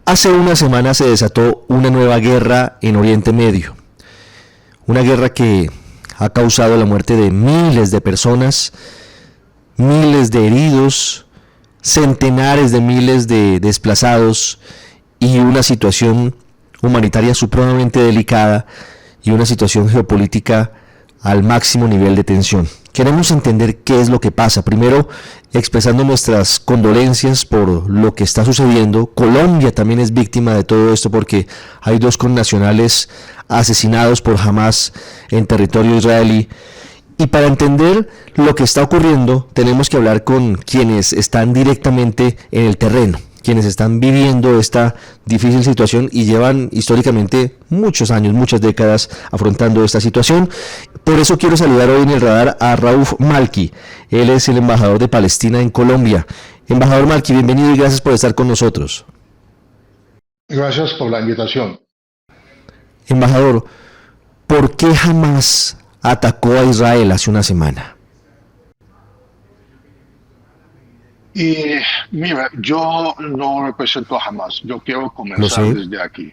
Hace una semana se desató una nueva guerra en Oriente Medio, una guerra que ha causado la muerte de miles de personas, miles de heridos, centenares de miles de desplazados y una situación humanitaria supremamente delicada y una situación geopolítica al máximo nivel de tensión. Queremos entender qué es lo que pasa. Primero, expresando nuestras condolencias por lo que está sucediendo. Colombia también es víctima de todo esto porque hay 2 connacionales asesinados por Hamas en territorio israelí. Y para entender lo que está ocurriendo, tenemos que hablar con quienes están directamente en el terreno, quienes están viviendo esta difícil situación y llevan históricamente muchos años, muchas décadas afrontando esta situación. Por eso quiero saludar hoy en el radar a Rauf Malki. Él es el embajador de Palestina en Colombia. Embajador Malki, bienvenido y gracias por estar con nosotros. Gracias por la invitación. Embajador, ¿por qué Hamas atacó a Israel hace una semana? Y mira, yo no represento a Hamas, yo quiero comenzar desde aquí.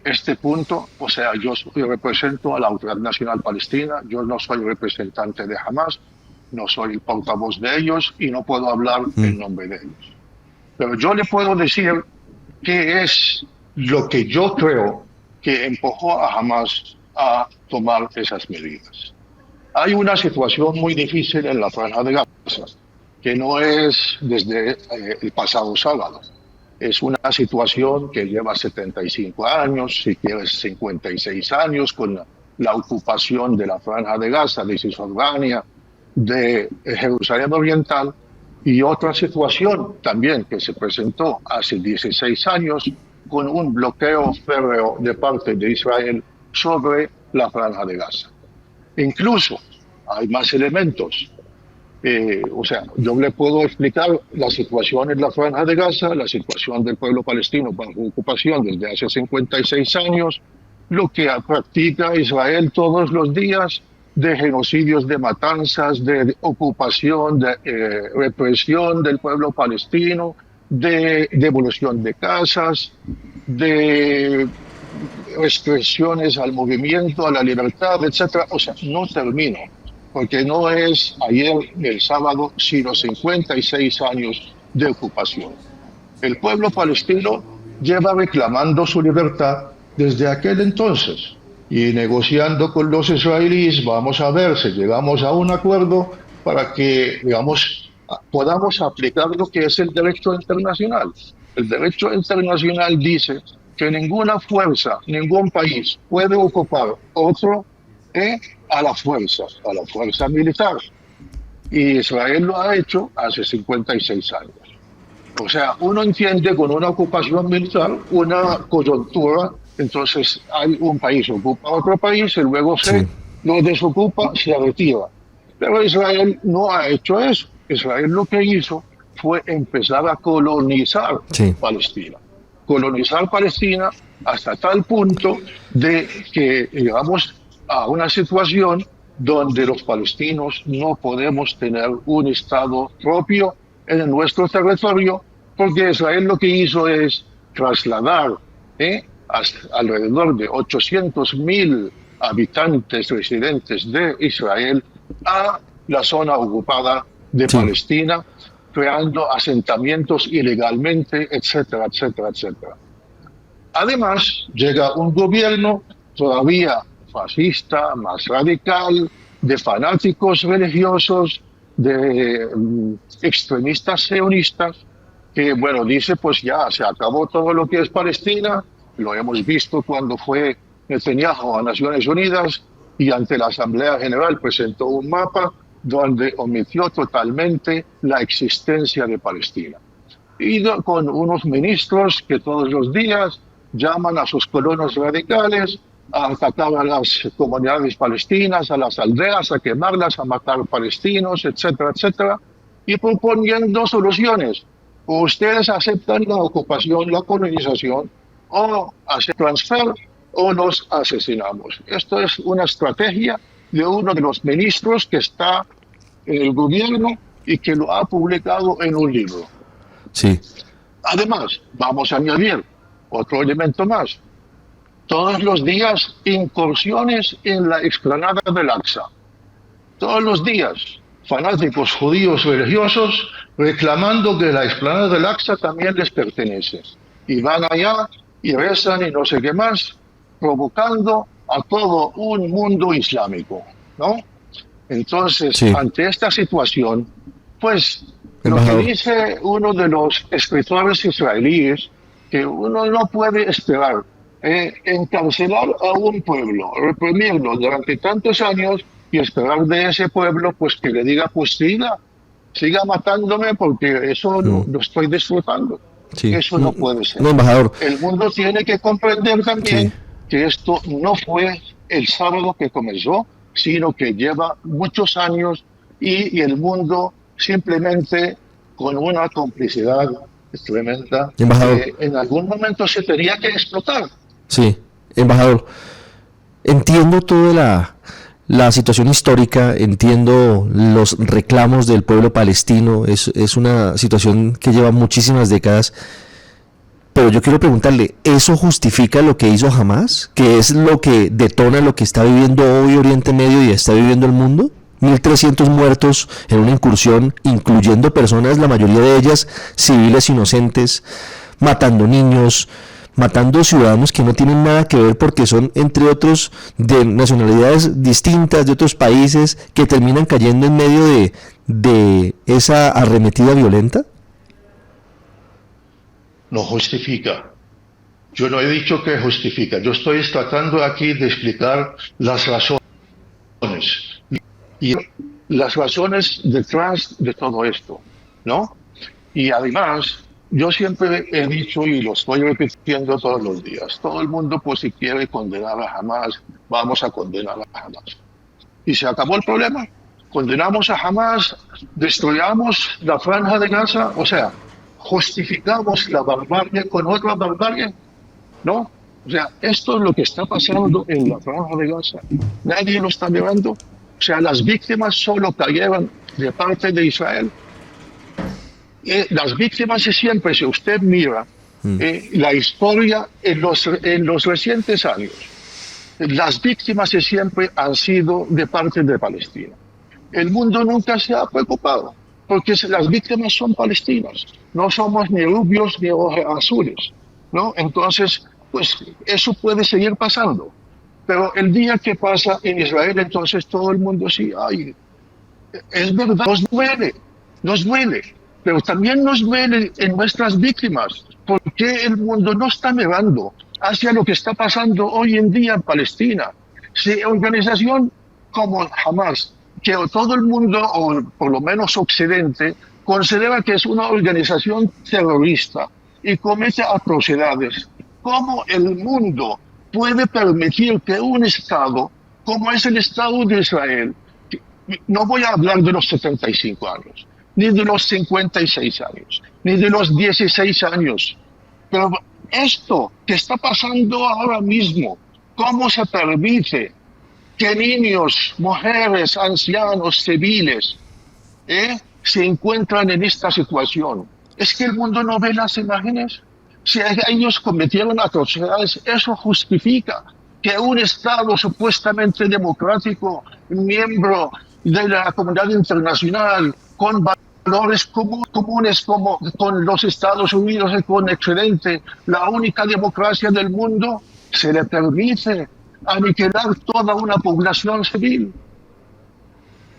Este punto, o sea, yo represento a la Autoridad Nacional Palestina, yo no soy representante de Hamas, no soy el portavoz de ellos y no puedo hablar en nombre de ellos. Pero yo le puedo decir qué es lo que yo creo que empujó a Hamas a tomar esas medidas. Hay una situación muy difícil en la Franja de Gaza, que no es desde el pasado sábado. Es una situación que lleva 75 años, si quieres 56 años, con la ocupación de la Franja de Gaza, de Cisjordania, de Jerusalén Oriental, y otra situación también que se presentó hace 16 años con un bloqueo férreo de parte de Israel sobre la Franja de Gaza. Incluso hay más elementos. O sea, yo le puedo explicar la situación en la Franja de Gaza, la situación del pueblo palestino bajo ocupación desde hace 56 años, lo que practica Israel todos los días de genocidios, de matanzas, de ocupación, de represión del pueblo palestino, de devolución de casas, de restricciones al movimiento, a la libertad, etc. O sea, no termino, porque no es ayer, el sábado, sino 56 años de ocupación. El pueblo palestino lleva reclamando su libertad desde aquel entonces y negociando con los israelíes. Vamos a ver si llegamos a un acuerdo para que, digamos, podamos aplicar lo que es el derecho internacional. El derecho internacional dice que ninguna fuerza, ningún país puede ocupar otro a la fuerza militar. Y Israel lo ha hecho hace 56 años. O sea, uno entiende con una ocupación militar una coyuntura, entonces hay un país ocupa otro país y luego lo desocupa, se retira. Pero Israel no ha hecho eso. Israel lo que hizo fue empezar a colonizar Palestina. Colonizar Palestina hasta tal punto de que llegamos a una situación donde los palestinos no podemos tener un Estado propio en nuestro territorio, porque Israel lo que hizo es trasladar alrededor de 800.000 habitantes residentes de Israel a la zona ocupada de Palestina, creando asentamientos ilegalmente, etcétera, etcétera, etcétera. Además, llega un gobierno todavía fascista, más radical, de fanáticos religiosos, de extremistas sionistas, que, bueno, dice, pues ya, se acabó todo lo que es Palestina. Lo hemos visto cuando fue Netanyahu a Naciones Unidas y ante la Asamblea General presentó un mapa donde omitió totalmente la existencia de Palestina. Y con unos ministros que todos los días llaman a sus colonos radicales a atacar a las comunidades palestinas, a las aldeas, a quemarlas, a matar palestinos, etcétera, etcétera, y proponiendo soluciones. O ustedes aceptan la ocupación, la colonización, o hacen transfer, o los asesinamos. Esto es una estrategia de uno de los ministros que está en el gobierno y que lo ha publicado en un libro. Sí. Además, vamos a añadir otro elemento más. Todos los días incursiones en la explanada del Aqsa. Todos los días fanáticos judíos religiosos reclamando que la explanada del Aqsa también les pertenece. Y van allá y rezan y no sé qué más, provocando a todo un mundo islámico, ¿no? Entonces, Sí. ante esta situación, pues lo que dice uno de los escritores israelíes, que uno no puede esperar encarcelar a un pueblo, reprimirlo durante tantos años y esperar de ese pueblo pues que le diga pues siga matándome porque eso lo estoy disfrutando. Sí. Eso no puede ser. No, embajador. El mundo tiene que comprender también que esto no fue el sábado que comenzó, sino que lleva muchos años y el mundo simplemente con una complicidad tremenda que en algún momento se tenía que explotar. Sí, embajador, entiendo toda la situación histórica, entiendo los reclamos del pueblo palestino, es una situación que lleva muchísimas décadas, pero yo quiero preguntarle, ¿eso justifica lo que hizo Hamás? ¿Que es lo que detona lo que está viviendo hoy Oriente Medio y está viviendo el mundo? 1.300 muertos en una incursión, incluyendo personas, la mayoría de ellas civiles inocentes, matando niños, matando ciudadanos que no tienen nada que ver porque son, entre otros, de nacionalidades distintas, de otros países, que terminan cayendo en medio de esa arremetida violenta. No justifica. Yo no he dicho que justifica. Yo estoy tratando aquí de explicar las razones. Y las razones detrás de todo esto, ¿no? Y además, yo siempre he dicho y lo estoy repitiendo todos los días, todo el mundo pues si quiere condenar a Hamás, vamos a condenar a Hamás. Y se acabó el problema. Condenamos a Hamás, destruyamos la franja de Gaza, o sea, justificamos la barbarie con otra barbarie, ¿no? O sea, esto es lo que está pasando en la franja de Gaza. Nadie lo está mirando. O sea, las víctimas solo cayeron de parte de Israel. Las víctimas siempre, si usted mira la historia en los recientes años, las víctimas siempre han sido de parte de Palestina. El mundo nunca se ha preocupado, porque las víctimas son palestinas, no somos ni rubios ni ojos azules, ¿no? Entonces, pues eso puede seguir pasando. Pero el día que pasa en Israel, entonces todo el mundo sí, ay, es verdad, nos duele, pero también nos duele en nuestras víctimas, porque el mundo no está mirando hacia lo que está pasando hoy en día en Palestina. Si organización como Hamás, que todo el mundo, o por lo menos Occidente, considera que es una organización terrorista y comete atrocidades, ¿cómo el mundo puede permitir que un Estado, como es el Estado de Israel, no voy a hablar de los 75 años, ni de los 56 años, ni de los 16 años, pero esto que está pasando ahora mismo, ¿cómo se permite que niños, mujeres, ancianos, civiles se encuentran en esta situación? ¿Es que el mundo no ve las imágenes? Si ellos cometieron atrocidades, eso justifica que un Estado supuestamente democrático, miembro de la comunidad internacional, con valores comunes como con los Estados Unidos y con Occidente, la única democracia del mundo, se le permite aniquilar toda una población civil.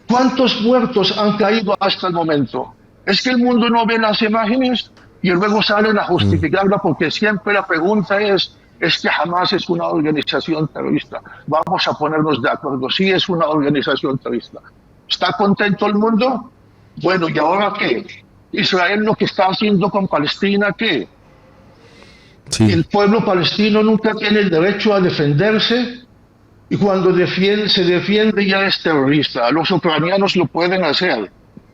¿Cuántos muertos han caído hasta el momento? ¿Es que el mundo no ve las imágenes? Y luego salen a justificarla porque siempre la pregunta es que Hamás es una organización terrorista. Vamos a ponernos de acuerdo, sí es una organización terrorista. ¿Está contento el mundo? Bueno, ¿y ahora qué? Israel lo que está haciendo con Palestina, ¿qué? Sí. El pueblo palestino nunca tiene el derecho a defenderse y cuando se defiende ya es terrorista. Los ucranianos lo pueden hacer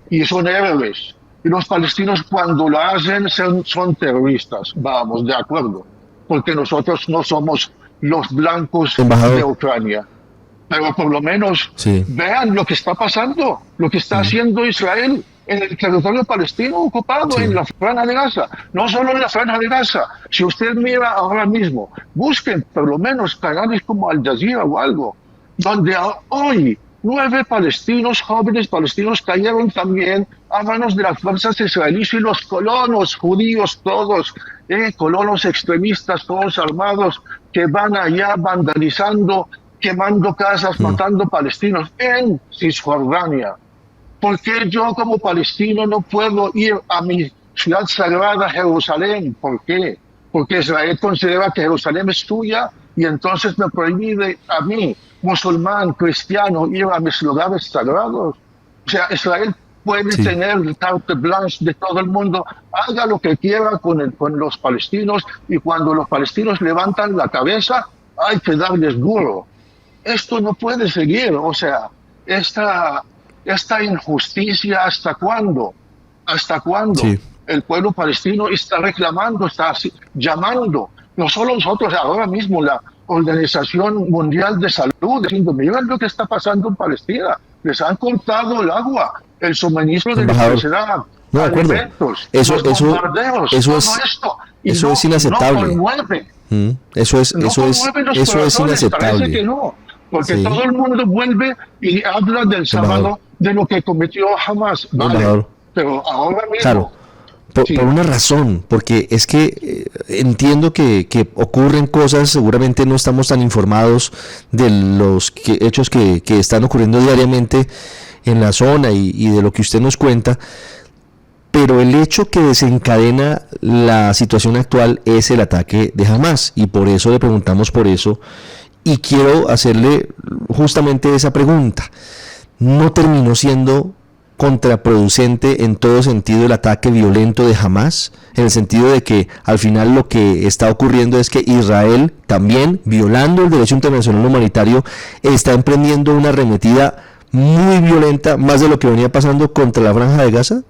y son héroes. Y los palestinos cuando lo hacen son terroristas. Vamos, de acuerdo. Porque nosotros no somos los blancos de Ucrania. Pero por lo menos vean lo que está pasando, lo que está haciendo Israel. en el territorio palestino ocupado, en la Franja de Gaza. No solo en la Franja de Gaza. Si usted mira ahora mismo, busquen por lo menos canales como Al Jazeera o algo, donde hoy 9 palestinos, jóvenes palestinos, cayeron también a manos de las fuerzas israelíes y los colonos judíos todos, colonos extremistas, todos armados, que van allá vandalizando, quemando casas, matando palestinos en Cisjordania. ¿Por qué yo como palestino no puedo ir a mi ciudad sagrada, Jerusalén? ¿Por qué? Porque Israel considera que Jerusalén es suya y entonces me prohíbe a mí, musulmán, cristiano, ir a mis lugares sagrados. O sea, Israel puede tener el carte blanche de todo el mundo, haga lo que quiera con los palestinos, y cuando los palestinos levantan la cabeza, hay que darles duro. Esto no puede seguir, o sea, esta injusticia, ¿hasta cuándo? ¿Hasta cuándo? Sí. El pueblo palestino está reclamando, está llamando, no solo nosotros, ahora mismo la Organización Mundial de Salud, diciendo, miren lo que está pasando en Palestina, les han cortado el agua, el suministro de electricidad, no, de acuerdo. alimentos, los bombardeos, todo esto. Y eso es inaceptable. No conmueve. Eso es inaceptable. Parece que no, porque todo el mundo vuelve y habla del sábado, de lo que cometió Hamas. Vale, pero ahora mismo... Claro. Por una razón, porque es que entiendo que ocurren cosas, seguramente no estamos tan informados de los hechos que están ocurriendo diariamente en la zona y de lo que usted nos cuenta, pero el hecho que desencadena la situación actual es el ataque de Hamas, y por eso le preguntamos por eso, y quiero hacerle justamente esa pregunta. ¿No terminó siendo contraproducente en todo sentido el ataque violento de Hamas, en el sentido de que al final lo que está ocurriendo es que Israel, también violando el derecho internacional humanitario, está emprendiendo una arremetida muy violenta, más de lo que venía pasando contra la Franja de Gaza?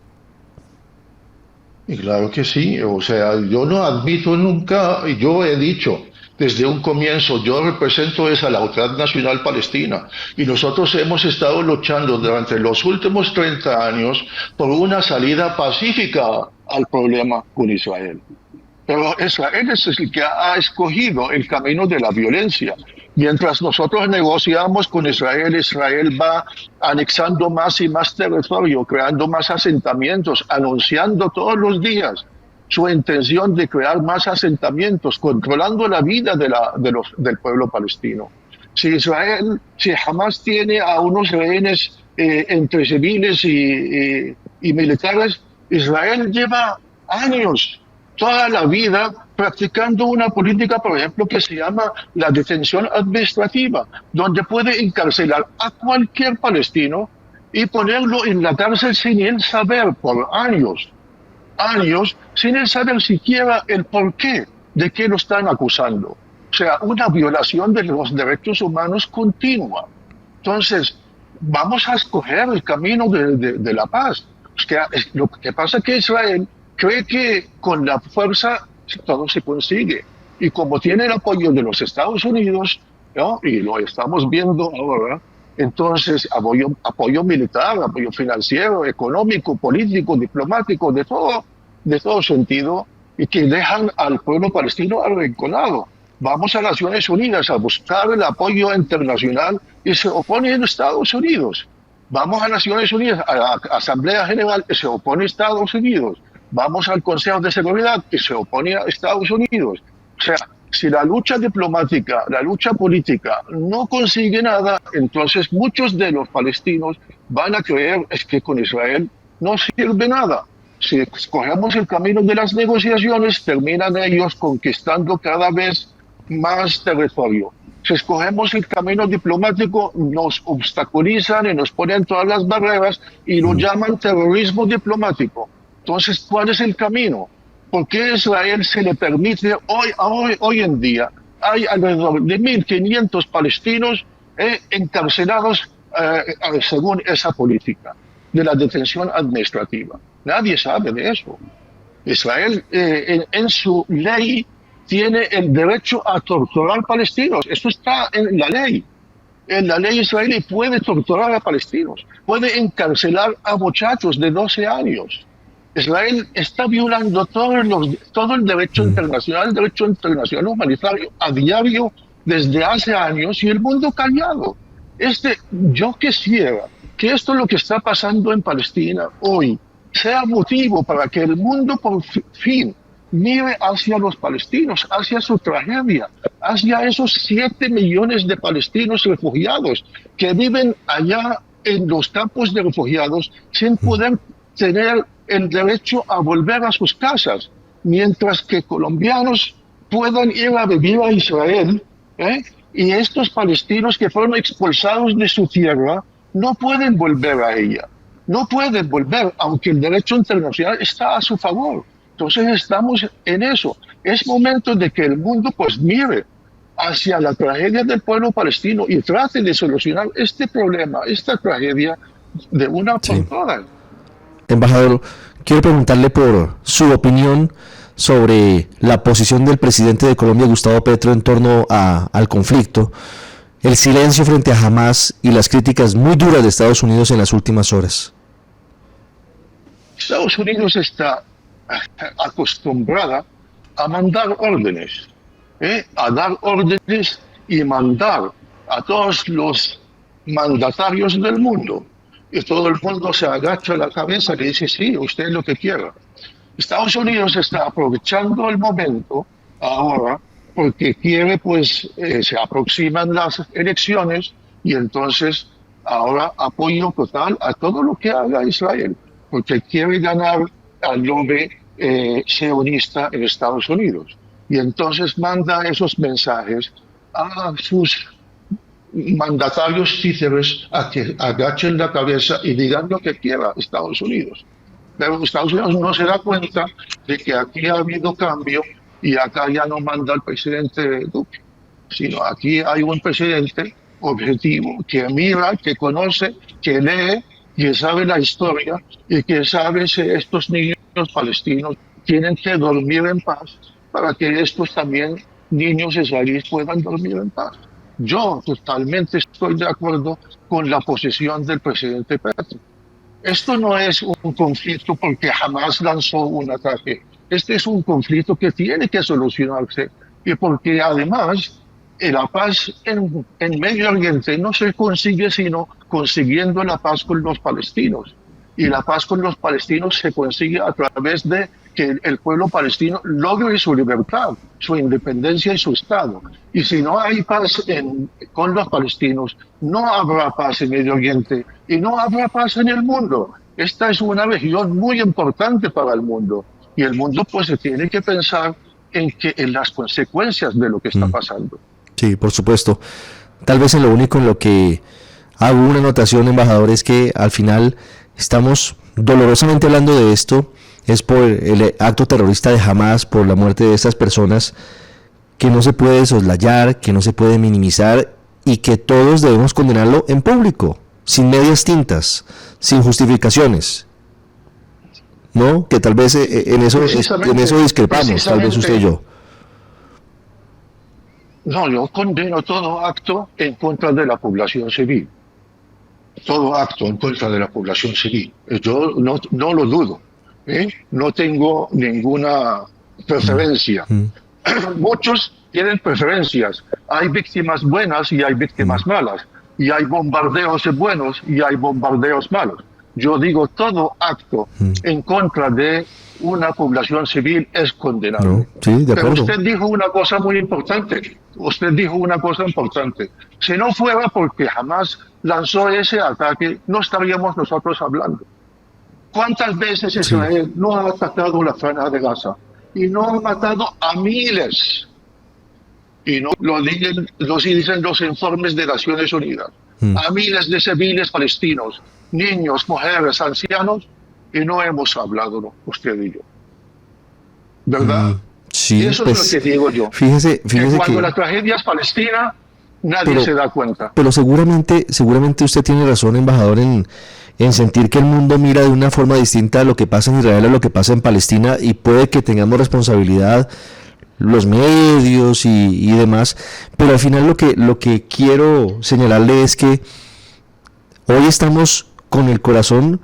Y claro que sí, o sea, yo no admito nunca, yo he dicho desde un comienzo, yo represento a la Autoridad Nacional Palestina, y nosotros hemos estado luchando durante los últimos 30 años por una salida pacífica al problema con Israel. Pero Israel es el que ha escogido el camino de la violencia. Mientras nosotros negociamos con Israel, Israel va anexando más y más territorio, creando más asentamientos, anunciando todos los días su intención de crear más asentamientos, controlando la vida del pueblo palestino. Si Hamas tiene a unos rehenes entre civiles y militares, Israel lleva años, toda la vida, practicando una política, por ejemplo, que se llama la detención administrativa, donde puede encarcelar a cualquier palestino y ponerlo en la cárcel sin él saber por años, sin él saber siquiera el porqué de qué lo están acusando. O sea, una violación de los derechos humanos continua. Entonces, vamos a escoger el camino de la paz. Lo que pasa es que Israel cree que con la fuerza todo se consigue. Y como tiene el apoyo de los Estados Unidos, ¿no? Y lo estamos viendo ahora, entonces apoyo militar, apoyo financiero, económico, político, diplomático, de todo sentido, y que dejan al pueblo palestino arrinconado. Vamos a Naciones Unidas a buscar el apoyo internacional y se oponen Estados Unidos. Vamos a Naciones Unidas, a la Asamblea General, y se opone Estados Unidos. Vamos al Consejo de Seguridad, y se opone a Estados Unidos. O sea, si la lucha diplomática, la lucha política no consigue nada, entonces muchos de los palestinos van a creer que con Israel no sirve nada. Si escogemos el camino de las negociaciones, terminan ellos conquistando cada vez más territorio. Si escogemos el camino diplomático, nos obstaculizan y nos ponen todas las barreras y lo llaman terrorismo diplomático. Entonces, ¿cuál es el camino? ¿Por qué a Israel se le permite hoy en día? Hay alrededor de 1.500 palestinos encarcelados según esa política de la detención administrativa. Nadie sabe de eso. Israel en su ley tiene el derecho a torturar palestinos. Eso está en la ley. En la ley israelí puede torturar a palestinos, puede encarcelar a muchachos de 12 años. Israel está violando todo el derecho internacional humanitario a diario desde hace años y el mundo callado. Yo quisiera que esto lo que está pasando en Palestina hoy sea motivo para que el mundo por fin mire hacia los palestinos, hacia su tragedia, hacia esos 7 millones de palestinos refugiados que viven allá en los campos de refugiados sin poder tener el derecho a volver a sus casas, mientras que colombianos puedan ir a vivir a Israel, y estos palestinos que fueron expulsados de su tierra no pueden volver a ella, no pueden volver, aunque el derecho internacional está a su favor. Entonces estamos en eso. Es momento de que el mundo pues mire hacia la tragedia del pueblo palestino y trate de solucionar este problema, esta tragedia de una por todas. Embajador, quiero preguntarle por su opinión sobre la posición del presidente de Colombia, Gustavo Petro, en torno al conflicto, el silencio frente a Hamás y las críticas muy duras de Estados Unidos en las últimas horas. Estados Unidos está acostumbrada a mandar órdenes, a dar órdenes y mandar a todos los mandatarios del mundo. Y todo el mundo se agacha la cabeza y dice, sí, usted lo que quiera. Estados Unidos está aprovechando el momento ahora porque quiere, pues, se aproximan las elecciones y entonces ahora apoyo total a todo lo que haga Israel, porque quiere ganar al lobby sionista en Estados Unidos. Y entonces manda esos mensajes a sus mandatarios títeres a que agachen la cabeza y digan lo que quiera Estados Unidos. Pero Estados Unidos no se da cuenta de que aquí ha habido cambio y acá ya no manda el presidente Duque, sino aquí hay un presidente objetivo que mira, que conoce, que lee, que sabe la historia y que sabe si estos niños palestinos tienen que dormir en paz para que estos también niños israelíes puedan dormir en paz. Yo totalmente estoy de acuerdo con la posición del presidente Petro. Esto no es un conflicto porque jamás lanzó un ataque. Este es un conflicto que tiene que solucionarse y porque además la paz en Medio Oriente no se consigue sino consiguiendo la paz con los palestinos. Y la paz con los palestinos se consigue a través de que el pueblo palestino logre su libertad, su independencia y su Estado. Y si no hay paz con los palestinos, no habrá paz en Medio Oriente y no habrá paz en el mundo. Esta es una región muy importante para el mundo y el mundo pues se tiene que pensar en las consecuencias de lo que está pasando. Sí, por supuesto. Tal vez en lo único en lo que hago una anotación, embajador, es que al final estamos dolorosamente hablando de esto, es por el acto terrorista de Hamás, por la muerte de estas personas, que no se puede soslayar, que no se puede minimizar y que todos debemos condenarlo en público, sin medias tintas, sin justificaciones. ¿No? Que tal vez en eso discrepamos, tal vez usted y yo. No, yo condeno todo acto en contra de la población civil. Todo acto en contra de la población civil. Yo no lo dudo. No tengo ninguna preferencia. Muchos tienen preferencias. Hay víctimas buenas y hay víctimas malas. Y hay bombardeos buenos y hay bombardeos malos. Yo digo, todo acto en contra de una población civil es condenable. No, sí, de acuerdo. Pero usted dijo una cosa muy importante. Si no fuera porque jamás lanzó ese ataque, no estaríamos nosotros hablando. ¿Cuántas veces Israel no ha atacado la franja de Gaza? Y no ha matado a miles. Y no lo dicen los informes de Naciones Unidas. A miles de civiles palestinos, niños, mujeres, ancianos, y no hemos hablado, ¿no? Usted y yo. ¿Verdad? Sí, y eso pues, es lo que digo yo. Fíjese que cuando la tragedia es palestina, nadie se da cuenta. Pero seguramente usted tiene razón, embajador, en sentir que el mundo mira de una forma distinta a lo que pasa en Israel, a lo que pasa en Palestina, y puede que tengamos responsabilidad los medios y demás, pero al final lo que quiero señalarle es que hoy estamos con el corazón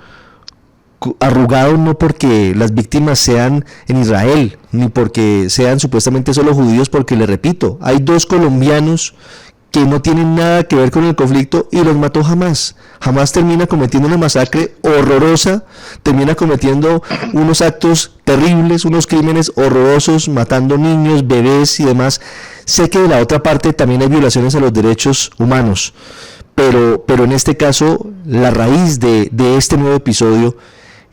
arrugado, no porque las víctimas sean en Israel, ni porque sean supuestamente solo judíos, porque le repito, hay 2 colombianos que no tienen nada que ver con el conflicto y los mató Hamás. Hamás termina cometiendo una masacre horrorosa, termina cometiendo unos actos terribles, unos crímenes horrorosos, matando niños, bebés y demás. Sé que de la otra parte también hay violaciones a los derechos humanos, pero en este caso la raíz de este nuevo episodio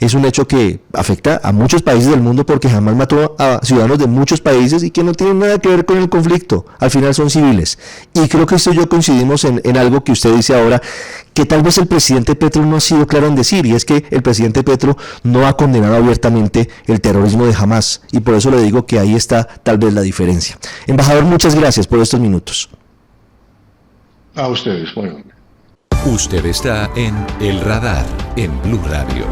es un hecho que afecta a muchos países del mundo, porque Hamás mató a ciudadanos de muchos países y que no tienen nada que ver con el conflicto. Al final son civiles. Y creo que usted y yo coincidimos en algo que usted dice ahora, que tal vez el presidente Petro no ha sido claro en decir, y es que el presidente Petro no ha condenado abiertamente el terrorismo de Hamás. Y por eso le digo que ahí está tal vez la diferencia. Embajador, muchas gracias por estos minutos. A ustedes, bueno. Usted está en El Radar, en Blue Radio.